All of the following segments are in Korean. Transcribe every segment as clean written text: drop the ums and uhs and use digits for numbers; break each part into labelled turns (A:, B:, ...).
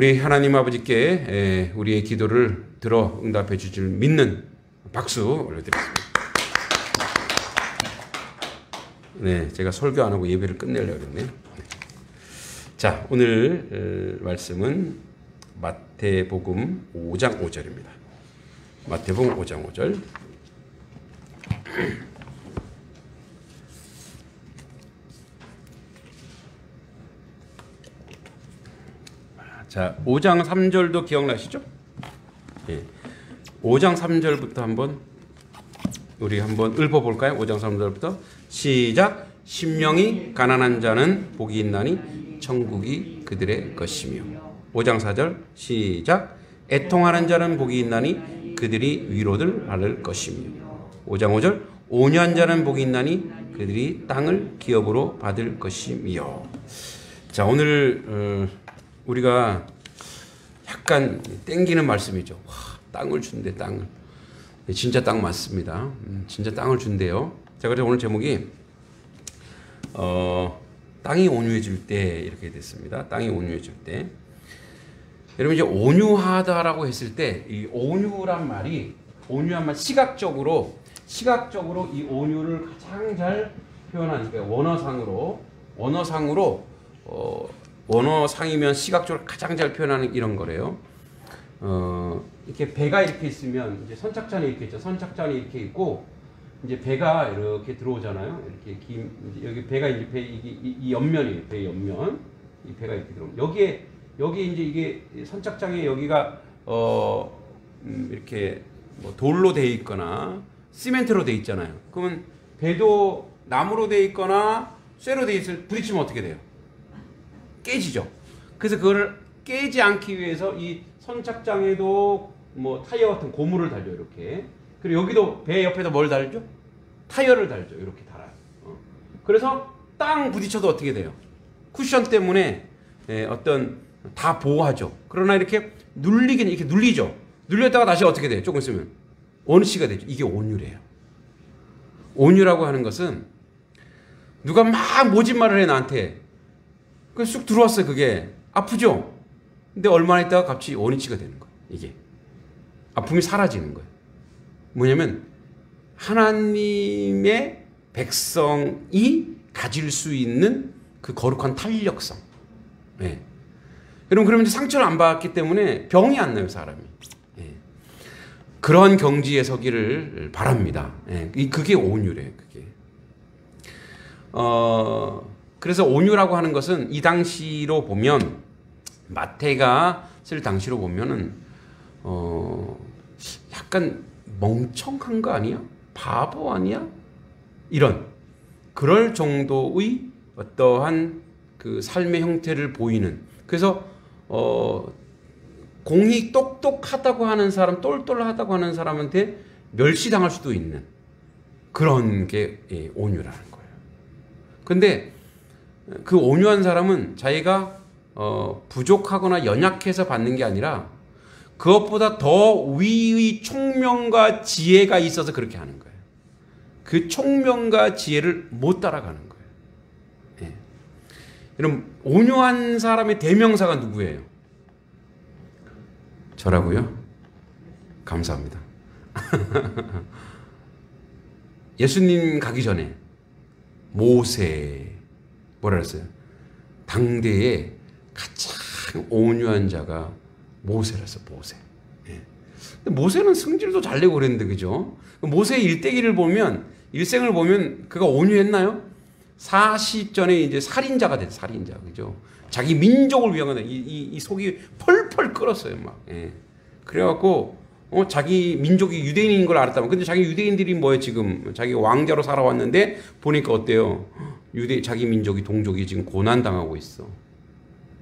A: 우리 하나님 아버지께 우리의 기도를 들어 응답해 주실 믿는 박수 올려드리겠습니다. 네, 제가 설교 안 하고 예배를 끝내려고 그랬네요. 자, 오늘 말씀은 마태복음 5장 5절입니다. 마태복음 5장 5절. 자, 5장 3절도 기억나시죠? 예. 5장 3절부터 우리 한번 읊어볼까요? 5장 3절부터 시작. 심령이 가난한 자는 복이 있나니 천국이 그들의 것이며. 5장 4절 시작. 애통하는 자는 복이 있나니 그들이 위로를 받을 것이며. 5장 5절 온유한 자는 복이 있나니 그들이 땅을 기업으로 받을 것이며. 자, 오늘 우리가 약간 땡기는 말씀이죠. 와, 땅을 준대, 땅을. 진짜 땅 맞습니다. 진짜 땅을 준대요. 자, 그래서 오늘 제목이 땅이 온유해질 때 이렇게 됐습니다. 땅이 온유해질 때. 여러분 이제 온유하다라고 했을 때 이 온유란 말이 온유한 말 시각적으로 이 온유를 가장 잘 표현하는 거예요. 원어상이면 시각적으로 가장 잘 표현하는 이런 거래요. 이렇게 배가 이렇게 있으면 이제 선착장이 이렇게 있죠. 선착장이 이렇게 있고 이제 배가 이렇게 들어오잖아요. 이렇게 여기 배가 이제 이 옆면이에요. 배 옆면. 이 배가 이렇게 들어오면 여기 이제 이게 선착장에 여기가 이렇게 뭐 돌로 돼 있거나 시멘트로 돼 있잖아요. 그러면 배도 나무로 돼 있거나 쇠로 돼 있을 부딪히면 어떻게 돼요? 깨지죠. 그래서 그거를 깨지 않기 위해서 이 선착장에도 뭐 타이어 같은 고무를 달죠. 이렇게. 그리고 여기도 배 옆에도 뭘 달죠? 타이어를 달죠. 이렇게 달아요. 그래서 땅 부딪혀도 어떻게 돼요? 쿠션 때문에 다 보호하죠. 그러나 이렇게 눌리긴 이렇게 눌리죠. 눌렸다가 다시 어떻게 돼요? 조금 있으면 원시가 되죠. 이게 온유래요. 온유라고 하는 것은 누가 막 모진말을 해 나한테. 그 쑥 들어왔어요. 그게 아프죠. 근데 얼마나 있다가 갑자기 원위치가 되는 거예요. 이게 아픔이 사라지는 거예요. 뭐냐면 하나님의 백성이 가질 수 있는 그 거룩한 탄력성. 네. 여러분 그러면 상처를 안 받았기 때문에 병이 안 나요 사람이. 네. 그런 경지에 서기를 바랍니다. 네. 그게 온유래요. 그게. 그래서 온유라고 하는 것은 이 당시로 보면 마태가 쓸 당시로 보면은 약간 멍청한 거 아니야? 바보 아니야? 이런 그럴 정도의 어떠한 그 삶의 형태를 보이는. 그래서 공이 똑똑하다고 하는 사람, 똘똘하다고 하는 사람한테 멸시당할 수도 있는 그런 게 온유라는 거예요. 근데 그 온유한 사람은 자기가 부족하거나 연약해서 받는 게 아니라 그것보다 더 위의 총명과 지혜가 있어서 그렇게 하는 거예요. 그 총명과 지혜를 못 따라가는 거예요. 예. 여러분 온유한 사람의 대명사가 누구예요? 저라고요? 감사합니다. 예수님 가기 전에 모세 뭐라 그랬어요? 당대에 가장 온유한 자가 모세라서 모세. 예. 근데 모세는 승질도 잘 내고 그랬는데 그죠? 모세의 일대기를 보면 일생을 보면 그가 온유했나요? 40전에 이제 살인자가 됐어요. 살인자 그죠? 자기 민족을 위한 건데 이 속이 펄펄 끓었어요 막. 예. 그래갖고 자기 민족이 유대인인 걸 알았다면 근데 자기 유대인들이 뭐예요 지금 자기가 왕자로 살아왔는데 보니까 어때요? 자기 민족이 동족이 지금 고난당하고 있어.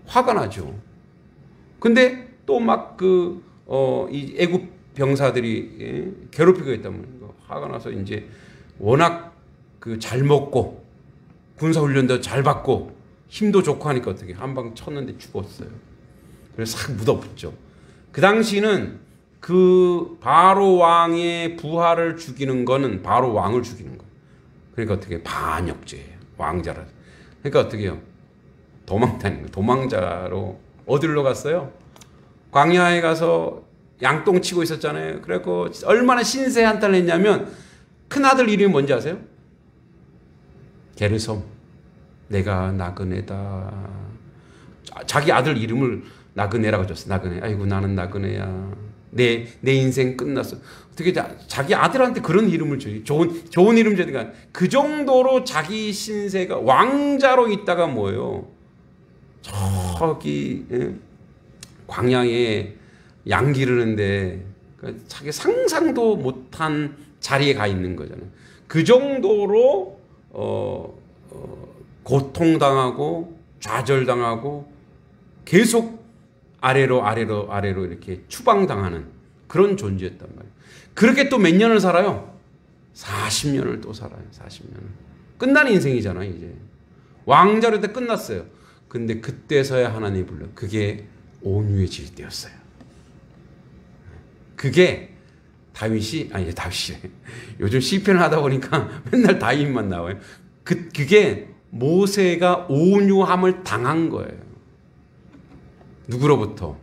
A: 화가 나죠. 근데 또 막 이 애굽 병사들이 괴롭히고 있다면 화가 나서 이제 워낙 잘 먹고 군사훈련도 잘 받고 힘도 좋고 하니까 어떻게 한 방 쳤는데 죽었어요. 그래서 싹 묻어붙죠. 그 당시는 그 바로 왕의 부하를 죽이는 거는 바로 왕을 죽이는 거예요. 그러니까 어떻게 반역죄예요. 왕자라. 그러니까 어떻게 해요? 도망다니는 거예요. 도망자로 어디로 갔어요? 광야에 가서 양똥 치고 있었잖아요. 그래갖고 얼마나 신세 한탄을 했냐면 큰아들 이름이 뭔지 아세요? 게르솜. 내가 나그네다. 자기 아들 이름을 나그네라고 줬어. 나그네. 아이고 나는 나그네야. 내 인생 끝났어. 어떻게 자기 아들한테 그런 이름을 줘요? 좋은 이름 줘야 그 정도로 자기 신세가 왕자로 있다가 뭐예요? 저기 광야에 양 기르는데 자기 상상도 못한 자리에 가 있는 거잖아요. 그 정도로 고통당하고 좌절당하고 계속 아래로 이렇게 추방당하는 그런 존재였단 말이에요. 그렇게 또 몇 년을 살아요? 40년을 또 살아요. 40년을. 끝난 인생이잖아요. 이제 왕자로 때 끝났어요. 근데 그때서야 하나님이 불러. 그게 온유의 질때였어요. 그게 다윗이 요즘 시편을 하다 보니까 맨날 다윗만 나와요. 그게 모세가 온유함을 당한 거예요. 누구로부터?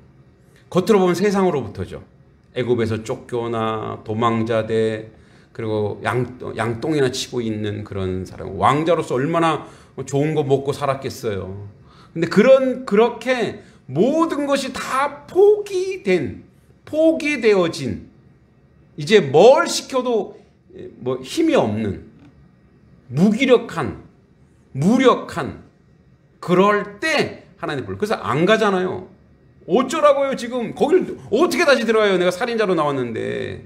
A: 겉으로 보면 세상으로부터죠. 애굽에서 쫓겨나 도망자 돼 그리고 양똥이나 치고 있는 그런 사람. 왕자로서 얼마나 좋은 거 먹고 살았겠어요. 근데 그렇게 모든 것이 다 포기되어진 이제 뭘 시켜도 뭐 힘이 없는 무기력한 그럴 때 하나님 불러. 그래서 안 가잖아요. 어쩌라고요 지금. 거길 어떻게 다시 들어가요. 내가 살인자로 나왔는데.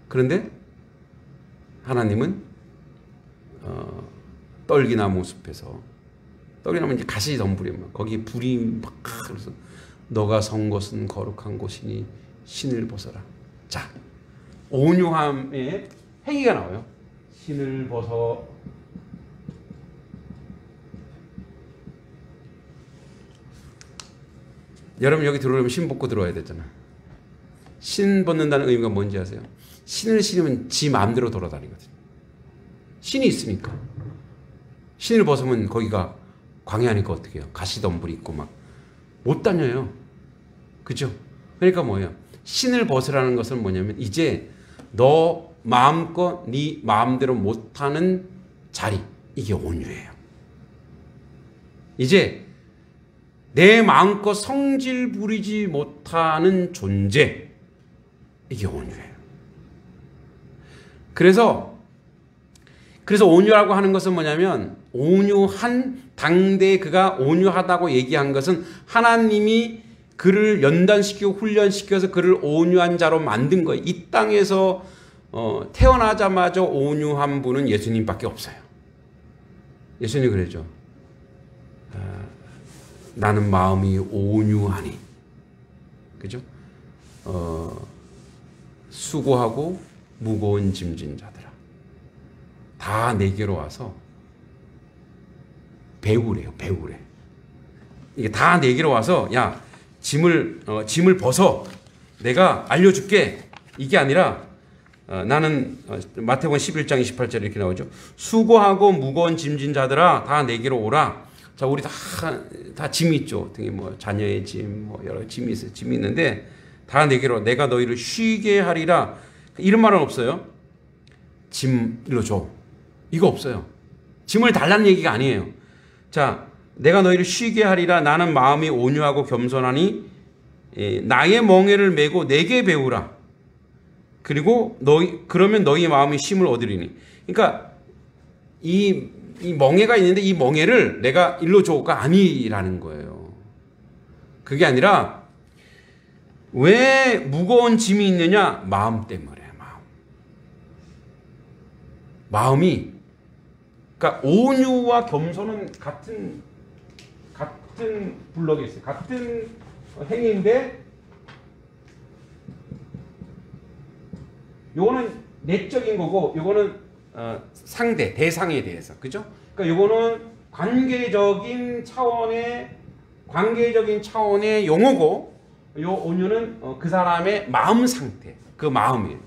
A: 그런데 하나님은 떨기나무 숲에서 떨기나무 이제 가시 덤불이 막 거기 불이 막 그래서 너가 선 곳은 거룩한 곳이니 신을 벗어라. 자, 온유함의 행위가 나와요. 신을 벗어. 여러분 여기 들어오려면 신 벗고 들어와야 되잖아. 신 벗는다는 의미가 뭔지 아세요? 신을 신으면 지 마음대로 돌아다니거든요. 신이 있으니까. 신을 벗으면 거기가 광야니까 어떻게 해요? 가시덤불이 있고 막 못 다녀요. 그죠? 그러니까 뭐예요? 신을 벗으라는 것은 뭐냐면 이제 너 마음껏 네 마음대로 못하는 자리. 이게 온유예요. 이제 내 마음껏 성질 부리지 못하는 존재. 이게 온유예요. 그래서 온유라고 하는 것은 뭐냐면 온유한 당대에 그가 온유하다고 얘기한 것은 하나님이 그를 연단시키고 훈련시켜서 그를 온유한 자로 만든 거예요. 이 땅에서 태어나자마자 온유한 분은 예수님밖에 없어요. 예수님이 그랬죠. 나는 마음이 온유하니. 그죠? 수고하고 무거운 짐진 자들아. 다 내게로 와서 배우래요. 이게 다 내게로 와서 야 짐을 벗어. 내가 알려줄게. 이게 아니라 나는 마태복음 11장 28절 이렇게 나오죠. 수고하고 무거운 짐진 자들아 다 내게로 오라. 자, 우리 다 짐이 있죠. 등에 뭐 자녀의 짐, 뭐 여러 짐이 있어요. 짐이 있는데 다 내게로 내가 너희를 쉬게 하리라. 이런 말은 없어요. 짐 일로 줘. 이거 없어요. 짐을 달라는 얘기가 아니에요. 자, 내가 너희를 쉬게 하리라. 나는 마음이 온유하고 겸손하니 나의 멍에를 메고 내게 배우라. 그리고 그러면 너희 마음이 쉼을 얻으리니. 그러니까 이 멍에가 있는데 이 멍에를 내가 일로 줘가 아니라는 거예요. 그게 아니라 왜 무거운 짐이 있느냐? 마음 때문에. 마음이. 그러니까 온유와 겸손은 같은 블럭에 있어요. 같은 행위인데 요거는 내적인 거고 요거는 상대, 대상에 대해서. 그죠? 그러니까 요거는 관계적인 차원의 용어고 요 온유는 그 사람의 마음 상태, 그 마음이에요.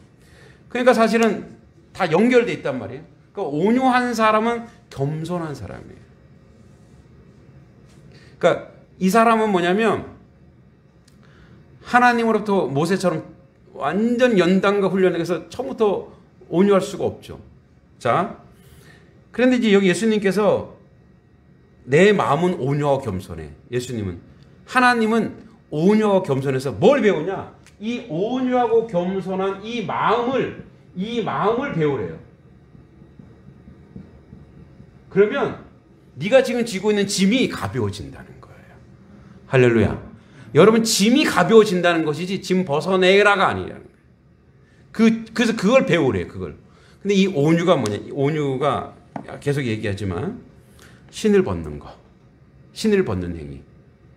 A: 그러니까 사실은 다 연결돼 있단 말이에요. 그러니까 온유한 사람은 겸손한 사람이에요. 그러니까 이 사람은 뭐냐면 하나님으로부터 모세처럼 완전 연단과 훈련해서 처음부터 온유할 수가 없죠. 자, 그런데 이제 여기 예수님께서 내 마음은 온유하고 겸손해. 예수님은, 하나님은 온유하고 겸손해서 뭘 배우냐? 이 온유하고 겸손한 이 마음을 배우래요. 그러면 네가 지금 지고 있는 짐이 가벼워진다는 거예요. 할렐루야. 여러분, 짐이 가벼워진다는 것이지 짐 벗어내라가 아니라는 거예요. 그래서 그걸 배우래요. 그걸. 근데 이 온유가 뭐냐? 이 온유가 계속 얘기하지만 신을 벗는 거. 신을 벗는 행위.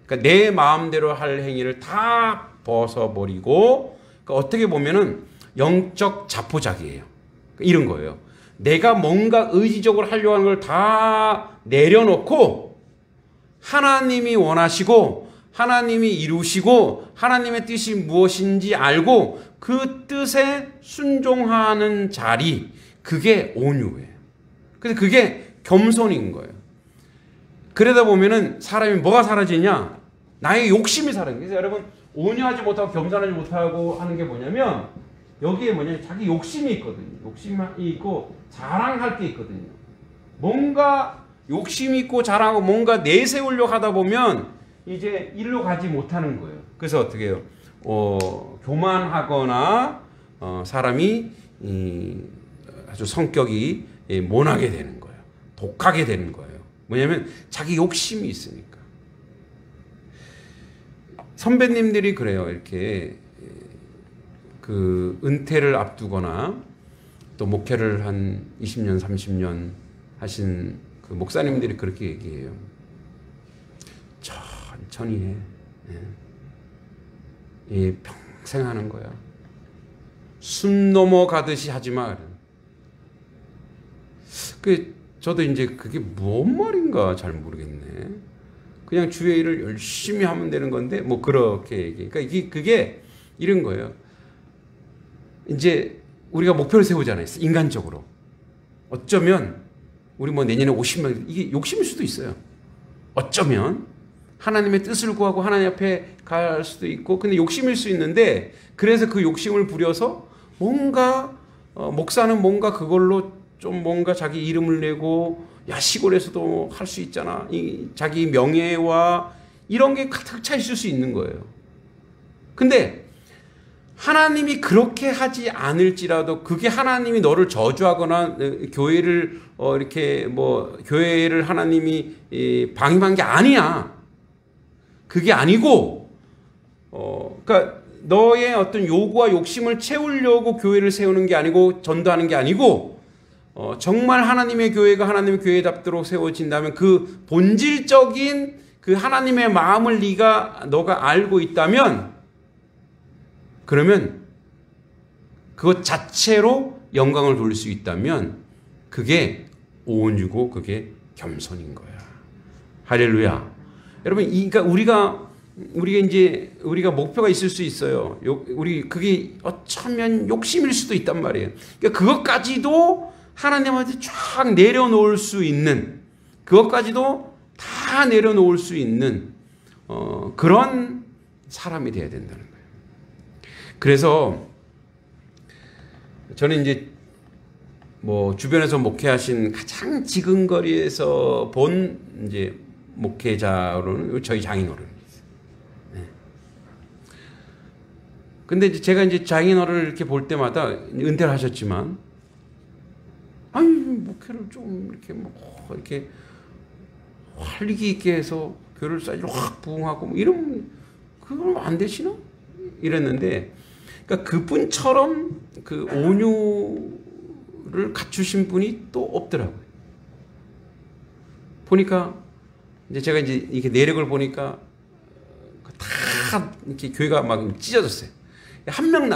A: 그러니까 내 마음대로 할 행위를 다 벗어버리고, 그러니까 어떻게 보면은 영적 자포자기예요. 그러니까 이런 거예요. 내가 뭔가 의지적으로 하려고 하는 걸 다 내려놓고 하나님이 원하시고 하나님이 이루시고 하나님의 뜻이 무엇인지 알고 그 뜻에 순종하는 자리, 그게 온유예요. 그래서 그게 겸손인 거예요. 그러다 보면은 사람이 뭐가 사라지냐? 나의 욕심이 사라져요. 그래서 여러분, 온유하지 못하고 겸손하지 못하고 하는 게 뭐냐면 여기에 뭐냐면 자기 욕심이 있거든요. 욕심이 있고 자랑할 게 있거든요. 뭔가 욕심이 있고 자랑하고 뭔가 내세우려고 하다 보면 이제 일로 가지 못하는 거예요. 그래서 어떻게 해요? 교만하거나 사람이 아주 성격이 모나게 되는 거예요. 독하게 되는 거예요. 뭐냐면 자기 욕심이 있으니까. 선배님들이 그래요. 이렇게 그 은퇴를 앞두거나 또 목회를 한 20년, 30년 하신 그 목사님들이 그렇게 얘기해요. 천천히 해. 평생 하는 거야. 숨 넘어가듯이 하지 마. 저도 이제 그게 뭔 말인가 잘 모르겠네. 그냥 주의 일을 열심히 하면 되는 건데, 뭐 그렇게 얘기. 그러니까 그게 이런 거예요. 이제 우리가 목표를 세우잖아요. 인간적으로. 어쩌면 우리 뭐 내년에 50명, 이게 욕심일 수도 있어요. 어쩌면 하나님의 뜻을 구하고 하나님 앞에 갈 수도 있고, 근데 욕심일 수 있는데, 그래서 그 욕심을 부려서 뭔가 목사는 뭔가 그걸로 좀 뭔가 자기 이름을 내고, 야 시골에서도 할 수 있잖아. 자기 명예와 이런 게 가득 차 있을 수 있는 거예요. 근데 하나님이 그렇게 하지 않을지라도 그게 하나님이 너를 저주하거나 교회를 이렇게 뭐 교회를 하나님이 방임한 게 아니야. 그게 아니고 그러니까 너의 어떤 요구와 욕심을 채우려고 교회를 세우는 게 아니고 전도하는 게 아니고 정말 하나님의 교회가 하나님의 교회답도록 세워진다면 그 본질적인 그 하나님의 마음을 너가 알고 있다면 그러면 그것 자체로 영광을 돌릴 수 있다면 그게 온유고 그게 겸손인 거야. 할렐루야. 여러분, 그러니까 우리가 목표가 있을 수 있어요. 그게 어쩌면 욕심일 수도 있단 말이에요. 그러니까 그것까지도 하나님한테 쫙 내려놓을 수 있는, 그것까지도 다 내려놓을 수 있는 그런 사람이 돼야 된다는 거예요. 그래서 저는 이제 뭐 주변에서 목회하신 가장 지근거리에서 본 이제 목회자로는 저희 장인어른이 있어요. 네. 근데 이제 제가 이제 장인어른을 이렇게 볼 때마다 은퇴를 하셨지만, 아니 목회를 좀 이렇게 뭐 이렇게 활기 있게 해서 교회를 사이즈로 확 부흥하고 뭐 이러면 그건 안 되시나? 이랬는데, 그러니까 그분처럼 그 온유를 갖추신 분이 또 없더라고요. 보니까 이제 제가 이제 이렇게 내력을 보니까 다 이렇게 교회가 막 찢어졌어요. 한 명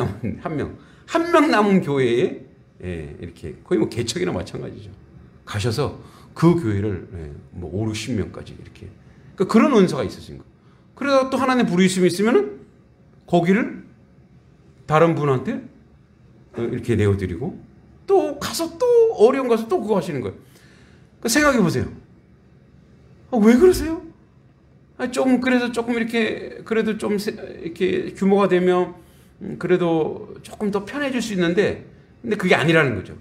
A: 남은 교회에 이렇게 거의 뭐 개척이나 마찬가지죠. 가셔서 그 교회를 뭐 5, 60명까지 이렇게. 그러니까 그런 은사가 있으신 거. 그러다가 또 하나님 부르심이 있으면은 거기를 다른 분한테 이렇게 내어드리고 또 가서 또 어려운 가서 또 그거 하시는 거예요. 그러니까 생각해 보세요. 왜 그러세요? 좀 그래서 조금 이렇게 그래도 좀 이렇게 규모가 되면 그래도 조금 더 편해질 수 있는데, 근데 그게 아니라는 거죠.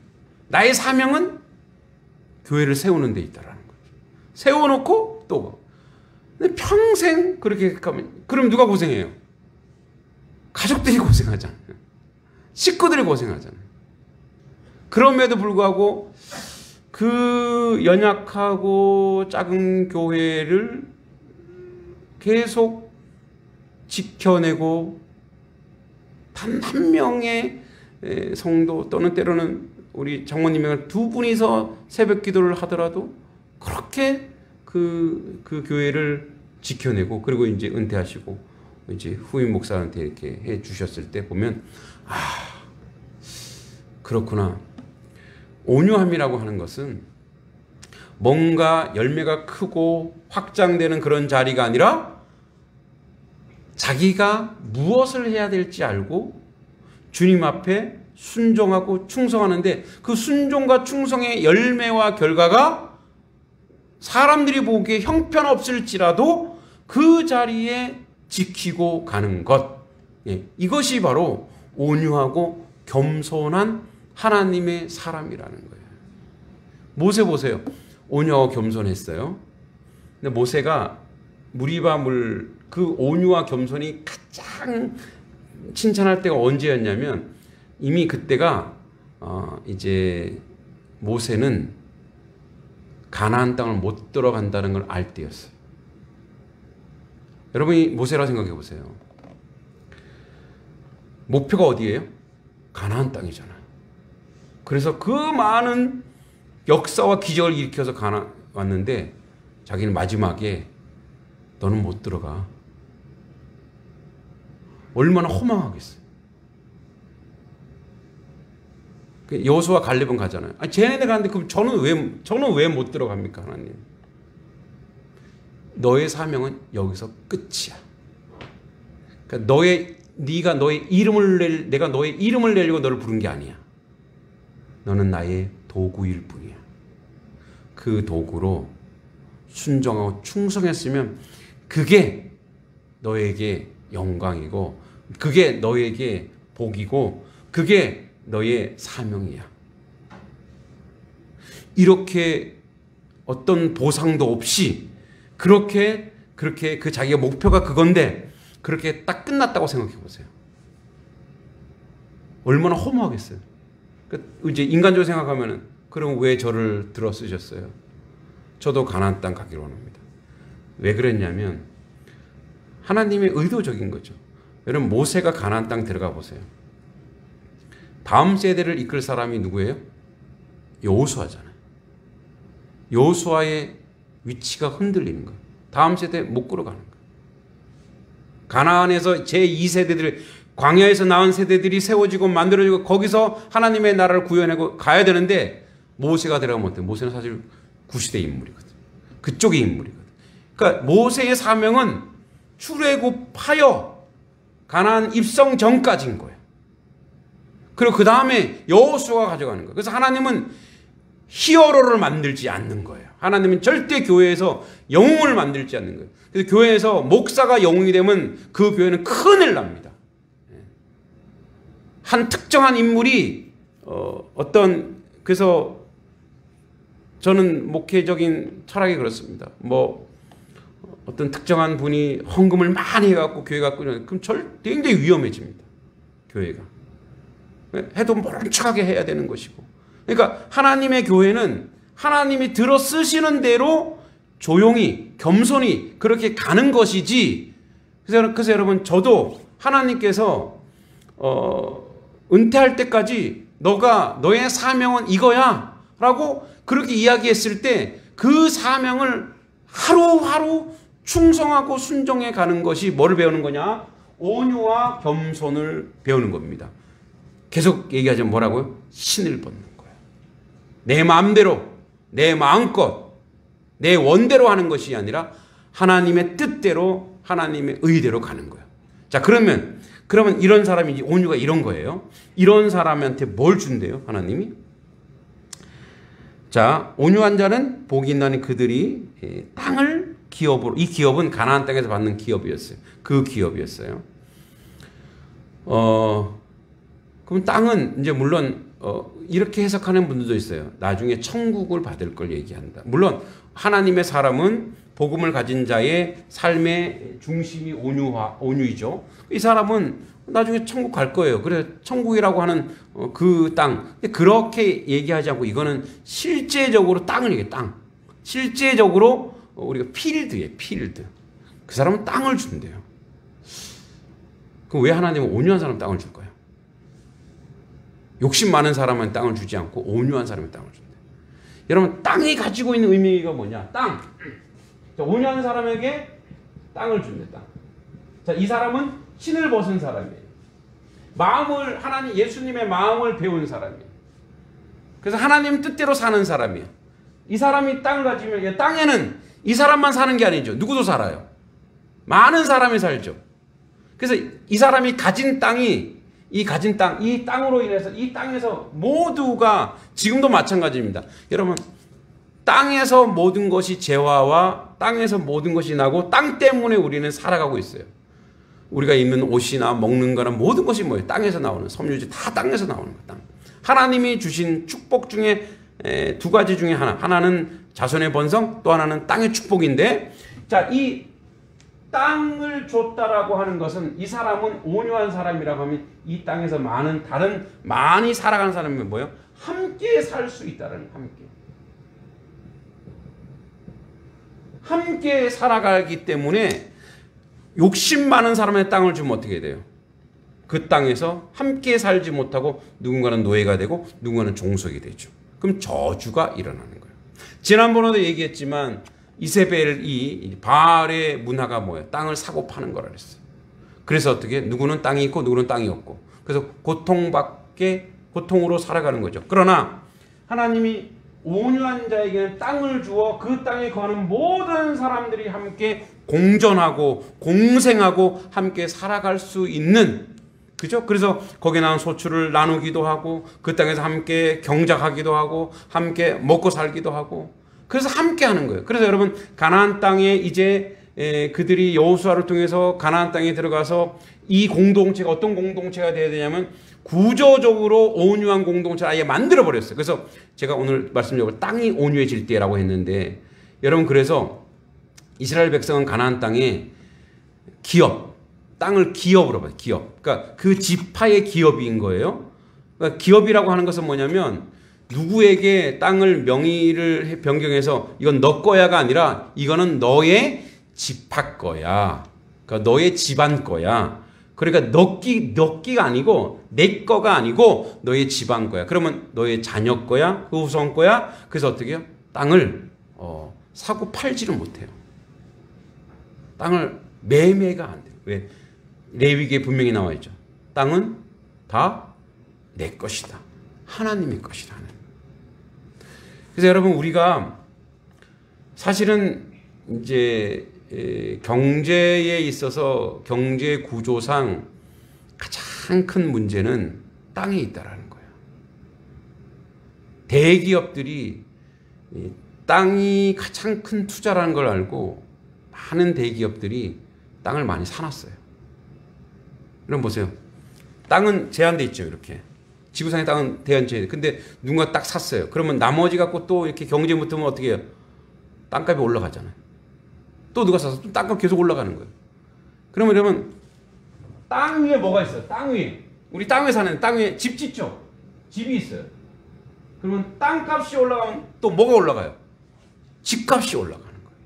A: 나의 사명은 교회를 세우는 데 있다라는 거죠. 세워놓고 또 근데 평생 그렇게 가면 그럼 누가 고생해요? 가족들이 고생하잖아요. 식구들이 고생하잖아요. 그럼에도 불구하고 그 연약하고 작은 교회를 계속 지켜내고 단 한 명의 성도 또는 때로는 우리 장모님이 두 분이서 새벽 기도를 하더라도 그렇게 그 교회를 지켜내고 그리고 이제 은퇴하시고 이제 후임 목사한테 이렇게 해 주셨을 때 보면 그렇구나. 온유함이라고 하는 것은 뭔가 열매가 크고 확장되는 그런 자리가 아니라 자기가 무엇을 해야 될지 알고 주님 앞에 순종하고 충성하는데 그 순종과 충성의 열매와 결과가 사람들이 보기에 형편없을지라도 그 자리에 지키고 가는 것. 이것이 바로 온유하고 겸손한 하나님의 사람이라는 거예요. 모세 보세요. 온유하고 겸손했어요. 근데 모세가 무리바물 그 온유와 겸손이 가장 칭찬할 때가 언제였냐면 이미 그때가 이제 모세는 가나안 땅을 못 들어간다는 걸 알 때였어요. 여러분이 모세라 생각해 보세요. 목표가 어디예요? 가나안 땅이잖아요. 그래서 그 많은 역사와 기적을 일으켜서 왔는데 자기는 마지막에 너는 못 들어가. 얼마나 허망하겠어요. 여호수아 갈렙은 가잖아요. 쟤네들 가는데 그럼 저는 왜 못 들어갑니까, 하나님? 너의 사명은 여기서 끝이야. 그러니까 내가 너의 이름을 내려고 너를 부른 게 아니야. 너는 나의 도구일 뿐이야. 그 도구로 순종하고 충성했으면 그게 너에게 영광이고 그게 너에게 복이고 그게 너의 사명이야. 이렇게 어떤 보상도 없이 그렇게 그 자기가 목표가 그건데 그렇게 딱 끝났다고 생각해 보세요. 얼마나 허무하겠어요. 이제 인간적으로 생각하면은 그럼 왜 저를 들어 쓰셨어요? 저도 가나안 땅 가기로 합니다. 왜 그랬냐면 하나님의 의도적인 거죠. 여러분 모세가 가나안 땅 들어가 보세요. 다음 세대를 이끌 사람이 누구예요? 여호수아잖아요. 여호수아의 위치가 흔들리는 거예요. 다음 세대 못 끌어가는 거예요. 가나안에서 제2세대들 광야에서 나온 세대들이 세워지고 만들어지고 거기서 하나님의 나라를 구현하고 가야 되는데 모세가 들어가면 어때요? 모세는 사실 구시대 인물이거든. 그쪽의 인물이거든. 그러니까 모세의 사명은 출애굽하여 가나안 입성 전까지인 거예요. 그리고 그 다음에 여호수아가 가져가는 거예요. 그래서 하나님은 히어로를 만들지 않는 거예요. 하나님은 절대 교회에서 영웅을 만들지 않는 거예요. 그래서 교회에서 목사가 영웅이 되면 그 교회는 큰일 납니다. 한 특정한 인물이 그래서 저는 목회적인 철학이 그렇습니다. 어떤 특정한 분이 헌금을 많이 해갖고 교회가 꾸려 그럼 굉장히 위험해집니다. 교회가 해도 모른 척하게 해야 되는 것이고. 그러니까 하나님의 교회는 하나님이 들어 쓰시는 대로 조용히 겸손히 그렇게 가는 것이지. 그래서 여러분 저도 하나님께서 은퇴할 때까지 너의 사명은 이거야 라고 그렇게 이야기했을 때 그 사명을 하루하루 충성하고 순종해 가는 것이 뭐를 배우는 거냐? 온유와 겸손을 배우는 겁니다. 계속 얘기하자면 뭐라고요? 신을 벗는 거예요. 내 마음대로 내 마음껏 내 원대로 하는 것이 아니라 하나님의 뜻대로 하나님의 의대로 가는 거예요. 자, 그러면 이런 사람이 온유가 이런 거예요. 이런 사람한테 뭘 준대요? 하나님이? 자, 온유한 자는 복이 있나니 그들이 땅을 기업으로, 이 기업은 가나안 땅에서 받는 기업이었어요. 그 기업이었어요. 그럼 땅은 이제 물론 이렇게 해석하는 분들도 있어요. 나중에 천국을 받을 걸 얘기한다. 물론 하나님의 사람은 복음을 가진 자의 삶의 중심이 온유이죠. 이 사람은 나중에 천국 갈 거예요. 그래 천국이라고 하는 그 땅. 그렇게 얘기하지 않고 이거는 실제적으로 땅을 얘기해. 땅. 실제적으로 우리가 필드에 필드. 그 사람은 땅을 준대요. 그럼 왜 하나님은 온유한 사람 땅을 줄 거예요? 욕심 많은 사람은 땅을 주지 않고 온유한 사람은 땅을 준대. 여러분 땅이 가지고 있는 의미가 뭐냐? 땅. 자, 온유한 사람에게 땅을 준대. 땅. 자, 이 사람은 신을 벗은 사람이에요. 마음을 하나님 예수님의 마음을 배운 사람이에요. 그래서 하나님 뜻대로 사는 사람이에요. 이 사람이 땅을 가지면 땅에는 이 사람만 사는 게 아니죠. 누구도 살아요. 많은 사람이 살죠. 그래서 이 사람이 가진 땅이 이 땅으로 인해서 이 땅에서 모두가 지금도 마찬가지입니다. 여러분 땅에서 모든 것이 재화와 땅에서 모든 것이 나고 땅 때문에 우리는 살아가고 있어요. 우리가 입는 옷이나 먹는 거나 모든 것이 뭐예요? 땅에서 나오는 섬유질 다 땅에서 나오는 거. 땅. 하나님이 주신 축복 중에 두 가지 중에 하나는 자손의 번성, 또 하나는 땅의 축복인데, 자, 이 땅을 줬다라고 하는 것은 이 사람은 온유한 사람이라고 하면 이 땅에서 많이 살아가는 사람이 뭐예요? 함께 살 수 있다라는 함께 살아가기 때문에 욕심 많은 사람의 땅을 주면 어떻게 돼요? 그 땅에서 함께 살지 못하고 누군가는 노예가 되고 누군가는 종속이 되죠. 그럼 저주가 일어나는 거예요. 지난번에도 얘기했지만 이세벨이 바알의 문화가 뭐예요? 땅을 사고 파는 거라 그랬어요. 그래서 어떻게 누구는 땅이 있고 누구는 땅이 없고 그래서 고통으로 살아가는 거죠. 그러나 하나님이 온유한 자에게는 땅을 주어 그 땅에 거하는 모든 사람들이 함께 공존하고 공생하고 함께 살아갈 수 있는, 그죠? 그래서 거기에 나온 소출을 나누기도 하고 그 땅에서 함께 경작하기도 하고 함께 먹고 살기도 하고 그래서 함께 하는 거예요. 그래서 여러분 가나안 땅에 이제 그들이 여호수아를 통해서 가나안 땅에 들어가서 이 공동체가 어떤 공동체가 되어야 되냐면 구조적으로 온유한 공동체를 아예 만들어 버렸어요. 그래서 제가 오늘 말씀드린 땅이 온유해질 때라고 했는데 여러분 그래서 이스라엘 백성은 가나안 땅에 땅을 기업으로 봐요. 기업. 그러니까 그 지파의 기업인 거예요. 그러니까 기업이라고 하는 것은 뭐냐면 누구에게 땅을 명의를 변경해서 이건 너 거야가 아니라 이거는 너의 지파 거야. 그러니까 너의 집안 거야. 그러니까 너끼가 아니고 내 거가 아니고 너의 집안 거야. 그러면 너의 자녀 거야. 그 후손 거야. 그래서 어떻게 해요? 땅을 사고 팔지를 못해요. 땅을 매매가 안 돼요. 왜? 레위기에 분명히 나와 있죠. 땅은 다 내 것이다. 하나님의 것이다. 그래서 여러분 우리가 사실은 이제 경제에 있어서 경제 구조상 가장 큰 문제는 땅에 있다라는 거예요. 대기업들이 땅이 가장 큰 투자라는 걸 알고 많은 대기업들이 땅을 많이 사놨어요. 그럼 보세요. 땅은 제한돼 있죠. 이렇게. 지구상의 땅은 제한돼. 근데 누군가 딱 샀어요. 그러면 나머지 갖고 또 이렇게 경제 붙으면 어떻게 해요? 땅값이 올라가잖아요. 또 누가 사서 또 땅값 계속 올라가는 거예요. 그러면 땅 위에 뭐가 있어요? 땅 위에. 우리 땅 위에 사는 땅 위에 집 짓죠? 집이 있어요. 그러면 땅값이 올라가면 또 뭐가 올라가요? 집값이 올라가는 거예요.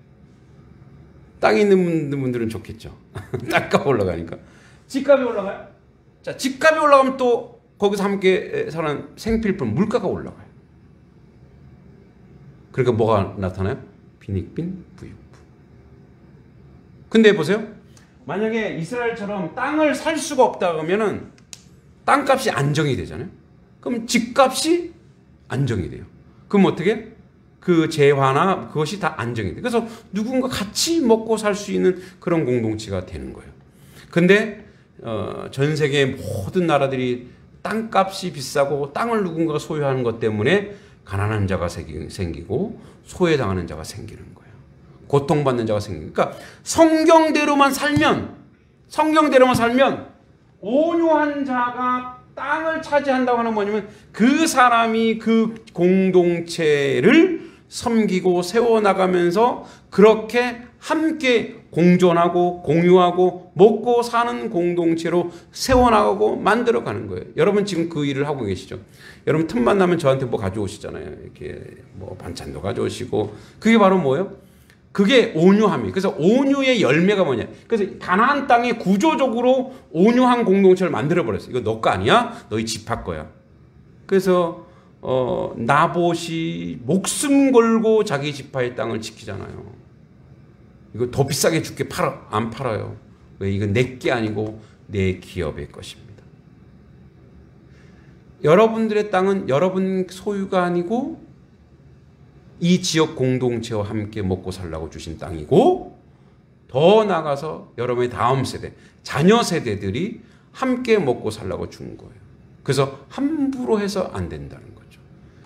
A: 땅에 있는 분들은 좋겠죠. 땅값 올라가니까. 집값이 올라가요? 자, 집값이 올라가면 또 거기서 함께 사는 생필품, 물가가 올라가요. 그러니까 뭐가 나타나요? 빈익빈 부익부. 근데 보세요. 만약에 이스라엘처럼 땅을 살 수가 없다 그러면은 땅값이 안정이 되잖아요. 그럼 집값이 안정이 돼요. 그럼 어떻게? 그 재화나 그것이 다 안정이 돼요. 그래서 누군가 같이 먹고 살 수 있는 그런 공동체가 되는 거예요. 근데 전 세계의 모든 나라들이 땅값이 비싸고 땅을 누군가가 소유하는 것 때문에 가난한 자가 생기고 소외당하는 자가 생기는 거예요. 고통받는 자가 생깁니다. 그러니까 성경대로만 살면 온유한 자가 땅을 차지한다고 하는 뭐냐면 그 사람이 그 공동체를 섬기고 세워나가면서 그렇게 함께 공존하고 공유하고 먹고 사는 공동체로 세워나가고 만들어가는 거예요. 여러분 지금 그 일을 하고 계시죠. 여러분 틈만 나면 저한테 뭐 가져오시잖아요. 이렇게 뭐 반찬도 가져오시고. 그게 바로 뭐예요? 그게 온유함이에요. 그래서 온유의 열매가 뭐냐. 그래서 가나안 땅에 구조적으로 온유한 공동체를 만들어버렸어요. 이거 너 거 아니야? 너희 집합 거야. 그래서 나봇이 목숨 걸고 자기 지파의 땅을 지키잖아요. 이거 더 비싸게 줄게 안 팔아요. 왜? 이건 내 게 아니고 내 기업의 것입니다. 여러분들의 땅은 여러분 소유가 아니고 이 지역 공동체와 함께 먹고 살라고 주신 땅이고, 더 나아가서 여러분의 다음 세대, 자녀 세대들이 함께 먹고 살라고 준 거예요. 그래서 함부로 해서 안 된다는 거죠.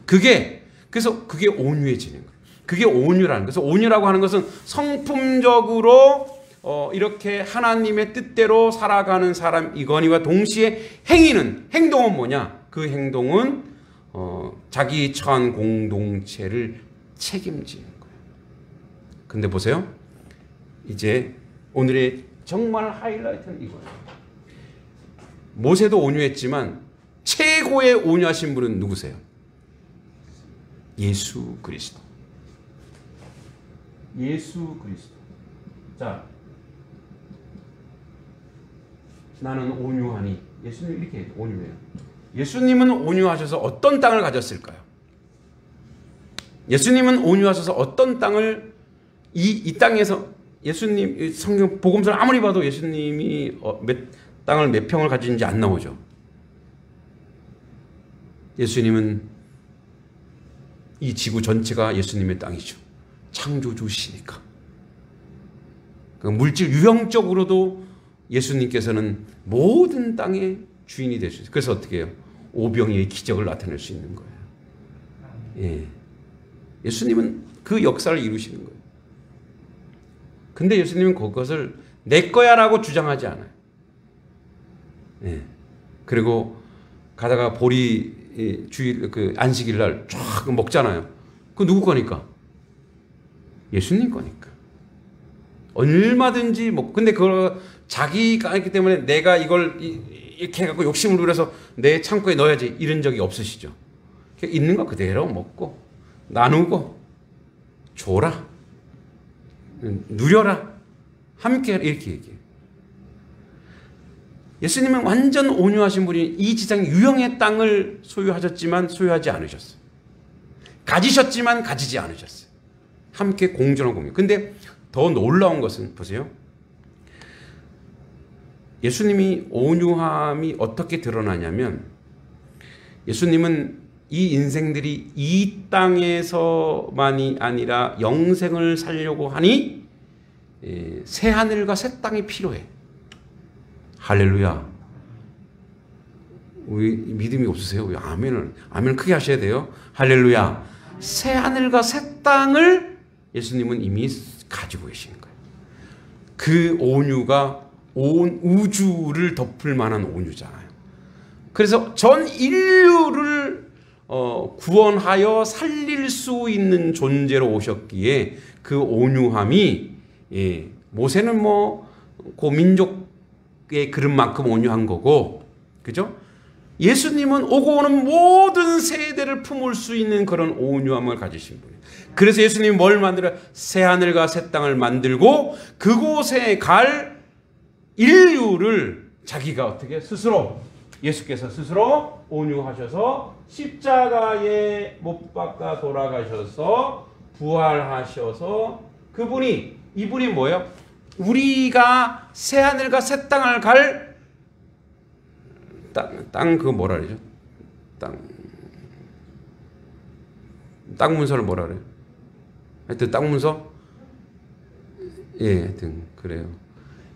A: 그래서 그게 온유해지는 거예요. 그게 온유라는 거예요. 그래서 온유라고 하는 것은 성품적으로 이렇게 하나님의 뜻대로 살아가는 사람이거니와 동시에 행동은 뭐냐? 그 행동은 자기 처한 공동체를 책임지는 거예요. 근데 보세요. 이제 오늘의 정말 하이라이트는 이거예요. 모세도 온유했지만 최고의 온유하신 분은 누구세요? 예수 그리스도. 예수 그리스도. 자, 나는 온유하니. 예수님 이렇게 온유해요. 예수님은 온유하셔서 어떤 땅을 가졌을까요? 예수님은 온유하셔서 어떤 땅을 이 땅에서 예수님 성경 복음서를 아무리 봐도 예수님이 땅을 몇 평을 가지는지 안 나오죠. 예수님은 이 지구 전체가 예수님의 땅이죠. 창조주시니까. 물질 유형적으로도 예수님께서는 모든 땅의 주인이 될 수 있어요. 그래서 어떻게 해요? 오병이의 기적을 나타낼 수 있는 거예요. 예. 예수님은 그 역사를 이루시는 거예요. 근데 예수님은 그것을 내 거야라고 주장하지 않아요. 예. 그리고 가다가 보리 주일 그 안식일 날 쫙 먹잖아요. 그 누구 거니까? 예수님 거니까. 얼마든지 근데 그걸 자기가 있기 때문에 내가 이걸 이렇게 해갖고 욕심을 부려서 내 창고에 넣어야지 이런 적이 없으시죠. 있는 거 그대로 먹고 나누고 줘라, 누려라, 함께 이렇게 얘기해요. 예수님은 완전 온유하신 분이 이 지상 유형의 땅을 소유하셨지만 소유하지 않으셨어요. 가지셨지만 가지지 않으셨어요. 함께 공존한 공유. 근데 더 놀라운 것은 보세요. 예수님이 온유함이 어떻게 드러나냐면 예수님은 이 인생들이 이 땅에서만이 아니라 영생을 살려고 하니 새 하늘과 새 땅이 필요해. 할렐루야. 왜 믿음이 없으세요? 왜 아멘을 크게 하셔야 돼요. 할렐루야. 새 하늘과 새 땅을 예수님은 이미 가지고 계시는 거예요. 그 온유가 온 우주를 덮을 만한 온유잖아요. 그래서 전 인류를 구원하여 살릴 수 있는 존재로 오셨기에 그 온유함이 모세는 그 민족의 그릇만큼 온유한 거고, 그죠? 예수님은 오고 오는 모든 세대를 품을 수 있는 그런 온유함을 가지신 분이에요. 그래서 예수님이 뭘 만들어요? 새 하늘과 새 땅을 만들고 그곳에 갈 인류를 자기가 어떻게 스스로, 예수께서 스스로 온유하셔서 십자가에 못 박아 돌아가셔서 부활하셔서 이분이 뭐예요? 우리가 새 하늘과 새 땅을 갈 땅 그거 뭐라 그러죠? 땅 문서를 뭐라 그래요? 하여튼 땅 문서? 예, 하여튼 그래요.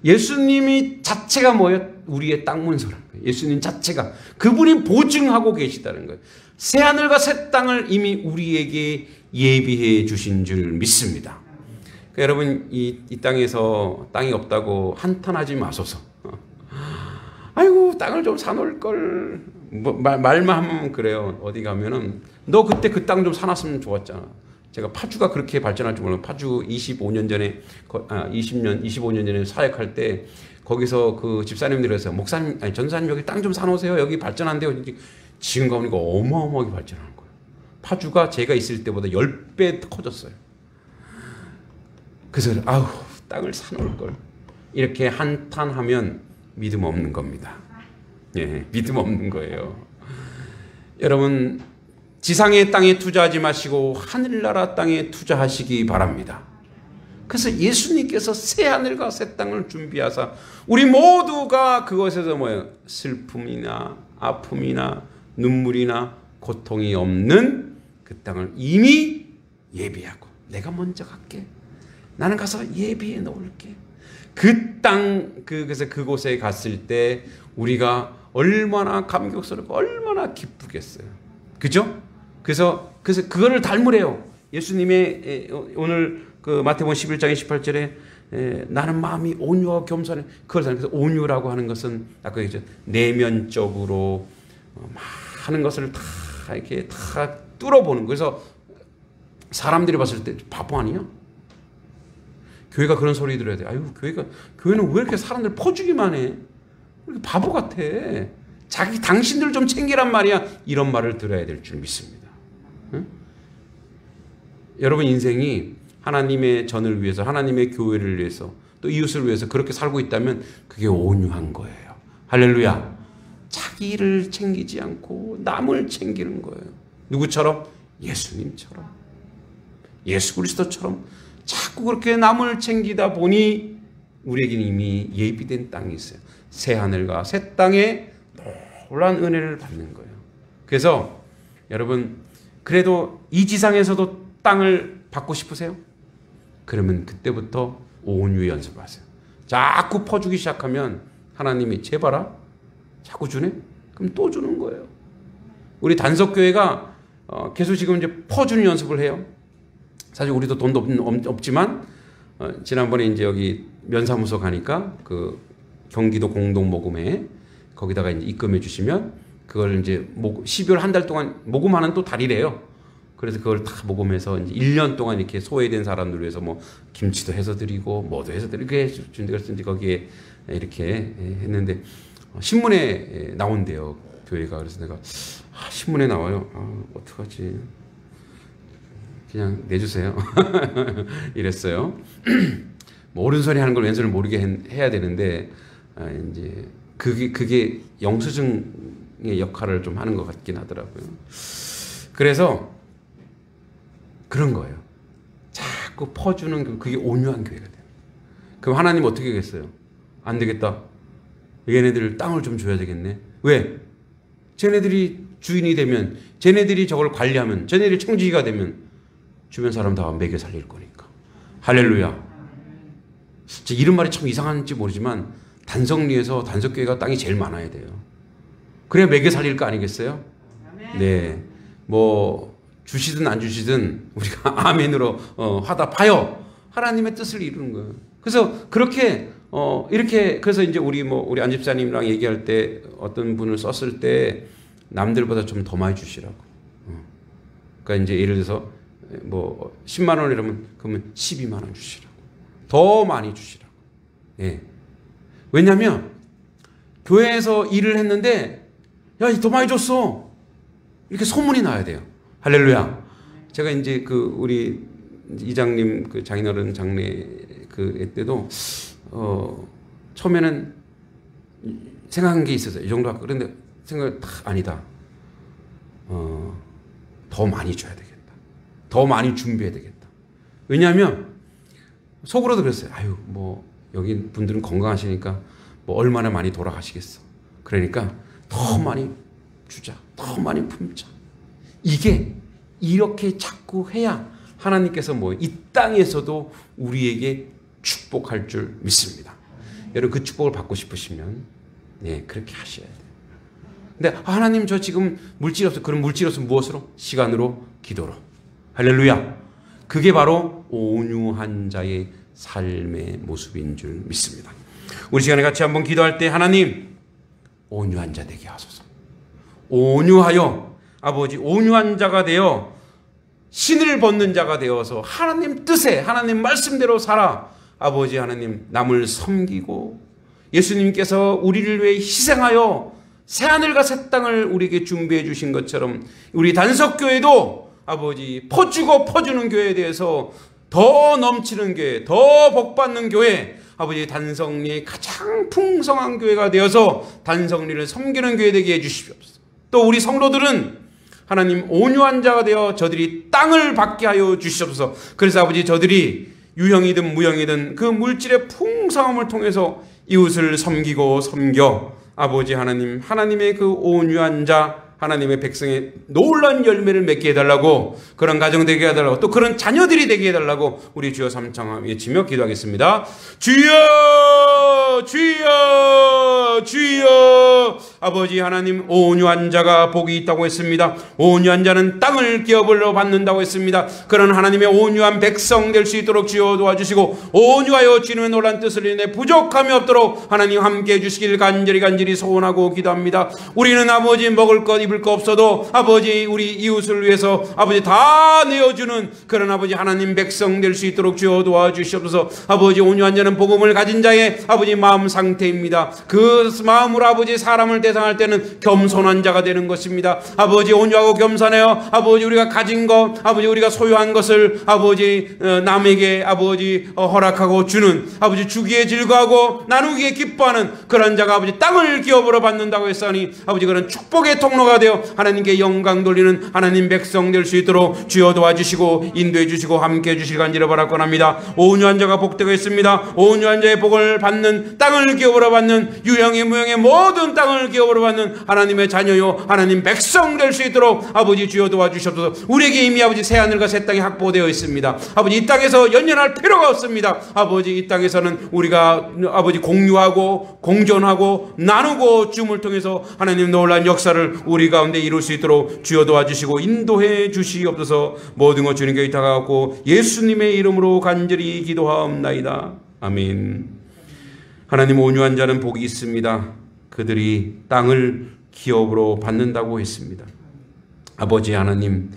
A: 예수님이 자체가 뭐예요? 우리의 땅 문서라는 거예요. 예수님 자체가 그분이 보증하고 계시다는 거예요. 새 하늘과 새 땅을 이미 우리에게 예비해 주신 줄 믿습니다. 여러분 이 땅에서 땅이 없다고 한탄하지 마소서. 아이고 땅을 좀 사놓을 걸. 뭐, 말만 하면 그래요. 어디 가면은 너 그때 그 땅 좀 사놨으면 좋았잖아. 제가 파주가 그렇게 발전할 줄 몰라요. 파주 25년 전에 25년 전에 사역할 때 거기서 그 집사님들이 해서 목사님 아니 전사님 여기 땅 좀 사놓으세요. 여기 발전한대요. 지금 가보니까 어마어마하게 발전하는 거예요. 파주가 제가 있을 때보다 10배 커졌어요. 그래서 아우 땅을 사놓을 걸. 이렇게 한탄하면 믿음 없는 겁니다. 예, 믿음 없는 거예요. 여러분 지상의 땅에 투자하지 마시고 하늘나라 땅에 투자하시기 바랍니다. 그래서 예수님께서 새 하늘과 새 땅을 준비하사 우리 모두가 그것에서 뭐예요? 슬픔이나 아픔이나 눈물이나 고통이 없는 그 땅을 이미 예비하고 내가 먼저 갈게. 나는 가서 예비해 놓을게. 그 땅, 그래서 그곳에 갔을 때 우리가 얼마나 감격스럽고 얼마나 기쁘겠어요. 그죠? 그래서 그거를 닮으래요. 예수님의 오늘 그 마태복음 11장의 18절에 나는 마음이 온유하고 겸손해. 그걸 닮아서 온유라고 하는 것은 아까 얘기했죠. 내면적으로 많은 것을 다 이렇게 다 뚫어보는. 그래서 사람들이 봤을 때 바보 아니야? 교회가 그런 소리 들어야 돼. 아유, 교회는 왜 이렇게 사람들 퍼주기만 해? 왜 이렇게 바보 같아? 당신들 좀 챙기란 말이야. 이런 말을 들어야 될 줄 믿습니다. 응? 여러분 인생이 하나님의 전을 위해서, 하나님의 교회를 위해서, 또 이웃을 위해서 그렇게 살고 있다면 그게 온유한 거예요. 할렐루야. 자기를 챙기지 않고 남을 챙기는 거예요. 누구처럼? 예수님처럼. 예수 그리스도처럼 자꾸 그렇게 남을 챙기다 보니 우리에게는 이미 예비된 땅이 있어요. 새 하늘과 새 땅에 놀라운 은혜를 받는 거예요. 그래서 여러분 그래도 이 지상에서도 땅을 받고 싶으세요? 그러면 그때부터 온유 연습하세요. 자꾸 퍼주기 시작하면 하나님이 제발아 자꾸 주네? 그럼 또 주는 거예요. 우리 단석교회가 계속 지금 이제 퍼주는 연습을 해요. 사실 우리도 돈도 없지만 지난번에 이제 여기 면사무소 가니까 그 경기도 공동모금회 거기다가 이제 입금해 주시면 그걸 이제 12월 한 달 동안 모금하는 또 달이래요. 그래서 그걸 다 모금해서 이제 1년 동안 이렇게 소외된 사람들 위해서 뭐 김치도 해서 드리고 뭐도 해서 드리고 이렇게 해주는데 그래서 이제 거기에 이렇게 했는데 신문에 나온대요 교회가. 그래서 내가 신문에 나와요. 어떡하지? 그냥 내주세요. 이랬어요. 뭐 오른손이 하는 걸 왼손을 모르게 해야 되는데 이제 그게 영수증의 역할을 좀 하는 것 같긴 하더라고요. 그래서 그런 거예요. 자꾸 퍼주는 그게 온유한 교회가 돼요. 그럼 하나님 어떻게 하겠어요? 안 되겠다. 얘네들 땅을 좀 줘야 되겠네. 왜? 쟤네들이 주인이 되면, 쟤네들이 저걸 관리하면, 쟤네들이 청지기가 되면 주변 사람 다 먹여 살릴 거니까. 할렐루야. 이런 말이 참 이상한지 모르지만 단석리에서 단석교회가 땅이 제일 많아야 돼요. 그래야 먹여 살릴 거 아니겠어요? 네. 뭐 주시든 안 주시든 우리가 아멘으로 화답하여 하나님의 뜻을 이루는 거예요. 그래서 그렇게 이렇게 그래서 이제 우리 안 집사님이랑 얘기할 때 어떤 분을 썼을 때 남들보다 좀 더 많이 주시라고. 그러니까 이제 예를 들어서 뭐 10만 원이라면 그러면 12만 원 주시라고. 더 많이 주시라고. 예. 왜냐하면 교회에서 일을 했는데 야, 더 많이 줬어. 이렇게 소문이 나야 돼요. 할렐루야. 제가 이제 그 우리 이장님 그 장인어른 장례 그 때도 처음에는 생각한 게 있었어요. 이 정도 할까? 그런데 생각 아니다. 더 많이 줘야 되겠다. 더 많이 준비해야 되겠다. 왜냐하면 속으로도 그랬어요. 아유 뭐 여기 분들은 건강하시니까 뭐 얼마나 많이 돌아가시겠어. 그러니까 더 많이 주자. 더 많이 품자. 이게 이렇게 자꾸 해야 하나님께서 이 땅에서도 우리에게 축복할 줄 믿습니다. 여러분 그 축복을 받고 싶으시면 네, 그렇게 하셔야 돼요. 근데 하나님 저 지금 물질이 없어. 그럼 물질이 없으면 무엇으로? 시간으로, 기도로. 할렐루야. 그게 바로 온유한 자의 삶의 모습인 줄 믿습니다. 우리 시간에 같이 한번 기도할 때 하나님 온유한 자 되게 하소서. 온유하여 아버지 온유한 자가 되어 신을 벗는 자가 되어서 하나님 뜻에 하나님 말씀대로 살아 아버지 하나님 남을 섬기고 예수님께서 우리를 위해 희생하여 새하늘과 새 땅을 우리에게 준비해 주신 것처럼 우리 단석교회도 아버지 퍼주고 퍼주는 교회에 대해서 더 넘치는 교회, 더 복받는 교회, 아버지 단성리의 가장 풍성한 교회가 되어서 단성리를 섬기는 교회 되게 해주십시옵소서. 또 우리 성도들은 하나님 온유한 자가 되어 저들이 땅을 받게 하여 주시옵소서. 그래서 아버지 저들이 유형이든 무형이든 그 물질의 풍성함을 통해서 이웃을 섬기고 섬겨 아버지 하나님 하나님의 그 온유한 자 하나님의 백성의 놀라운 열매를 맺게 해달라고 그런 가정 되게 해달라고 또 그런 자녀들이 되게 해달라고 우리 주여 삼창 외치며 기도하겠습니다. 주여 주여 주여 아버지 하나님 온유한 자가 복이 있다고 했습니다. 온유한 자는 땅을 기업으로 받는다고 했습니다. 그런 하나님의 온유한 백성 될 수 있도록 주여 도와주시고 온유하여 주님의 놀란 뜻을 인해 부족함이 없도록 하나님 함께 해주시길 간절히 소원하고 기도합니다. 우리는 아버지 먹을 것 입을 거 없어도 아버지 우리 이웃을 위해서 아버지 다 내어주는 그런 아버지 하나님 백성 될 수 있도록 주여 도와주시옵소서. 아버지 온유한 자는 복음을 가진 자의 아버지 마음 상태입니다. 그 마음으로 아버지 사람을 대상할 때는 겸손한 자가 되는 것입니다. 아버지 온유하고 겸손하여 아버지 우리가 가진 것 아버지 우리가 소유한 것을 아버지 남에게 아버지 허락하고 주는 아버지 주기에 즐거워하고 나누기에 기뻐하는 그런 자가 아버지 땅을 기업으로 받는다고 했으니 아버지 그런 축복의 통로가 되어 하나님께 영광 돌리는 하나님 백성 될 수 있도록 주여 도와주시고 인도해 주시고 함께 해주실 간절히 바라옵나이다. 온유한 자가 복되고 있습니다. 온유한 자의 복을 받는 땅을 기업으로 받는 유형의 무형의 모든 땅을 기업으로 받는 하나님의 자녀요 하나님 백성 될 수 있도록 아버지 주여 도와주시옵소서. 우리에게 이미 아버지 새하늘과 새 땅이 확보되어 있습니다. 아버지 이 땅에서 연연할 필요가 없습니다. 아버지 이 땅에서는 우리가 아버지 공유하고 공존하고 나누고 줌을 통해서 하나님 놀라운 역사를 우리 가운데 이룰 수 있도록 주여 도와주시고 인도해 주시옵소서. 모든 것 주님께 의탁하고 예수님의 이름으로 간절히 기도하옵나이다. 아멘. 하나님 오뉴한 자는 복이 있습니다. 그들이 땅을 기업으로 받는다고 했습니다. 아버지 하나님의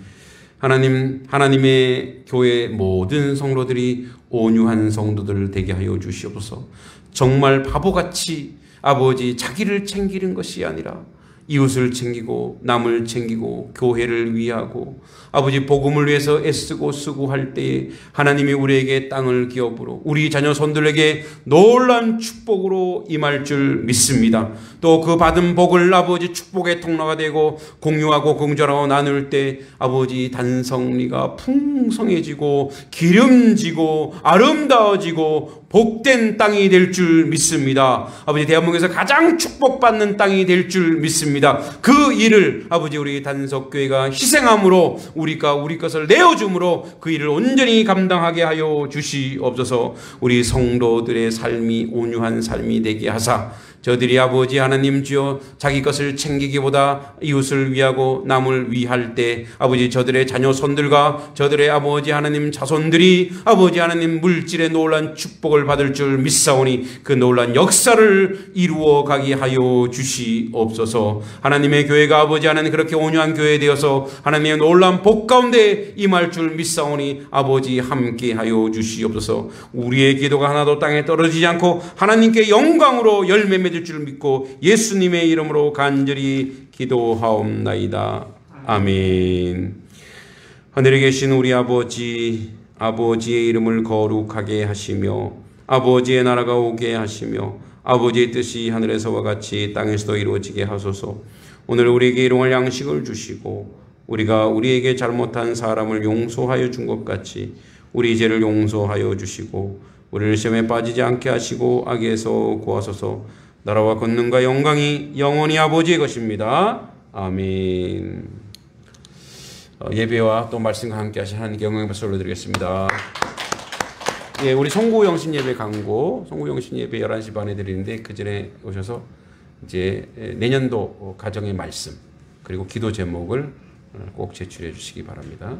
A: 교회 모든 성도들이 온유한 성도들 되게 하여 주시옵소서. 정말 바보같이 아버지 자기를 챙기는 것이 아니라 이웃을 챙기고 남을 챙기고 교회를 위하고 아버지 복음을 위해서 애쓰고 수고할 때에 하나님이 우리에게 땅을 기업으로 우리 자녀 손들에게 놀라운 축복으로 임할 줄 믿습니다. 또 그 받은 복을 아버지 축복의 통로가 되고 공유하고 공존하고 나눌 때 아버지 단성리가 풍성해지고 기름지고 아름다워지고 복된 땅이 될 줄 믿습니다. 아버지 대한민국에서 가장 축복받는 땅이 될 줄 믿습니다. 그 일을 아버지 우리 단석교회가 희생함으로 우리 것을 내어줌으로 그 일을 온전히 감당하게 하여 주시옵소서. 우리 성도들의 삶이 온유한 삶이 되게 하사 저들이 아버지 하나님 주여 자기 것을 챙기기보다 이웃을 위하고 남을 위할 때 아버지 저들의 자녀 손들과 저들의 아버지 하나님 자손들이 아버지 하나님 물질의 놀란 축복을 받을 줄 믿사오니 그 놀란 역사를 이루어 가게 하여 주시옵소서. 하나님의 교회가 아버지 하나님 그렇게 온유한 교회 되어서 하나님의 놀란 복 가운데 임할 줄 믿사오니 아버지 함께 하여 주시옵소서. 우리의 기도가 하나도 땅에 떨어지지 않고 하나님께 영광으로 열매 맺을 줄 믿고 예수님의 이름으로 간절히 기도하옵나이다. 아멘. 하늘에 계신 우리 아버지의 이름을 거룩하게 하시며 아버지의 나라가 오게 하시며 아버지의 뜻이 하늘에서와 같이 땅에서도 이루어지게 하소서. 오늘 우리에게 일용할 양식을 주시고 우리가 우리에게 잘못한 사람을 용서하여 준 것 같이 우리 죄를 용서하여 주시고 우리를 시험에 빠지지 않게 하시고 악에서 구하소서. 나라와 권능과 영광이 영원히 아버지의 것입니다. 아멘. 예배와 또 말씀과 함께 하신 하나님께 영광의 박수 올려드리겠습니다. 예, 우리 송구영신 예배 강고, 송구영신 예배 11시 반에 드리는데 그 전에 오셔서 이제 내년도 가정의 말씀 그리고 기도 제목을 꼭 제출해 주시기 바랍니다.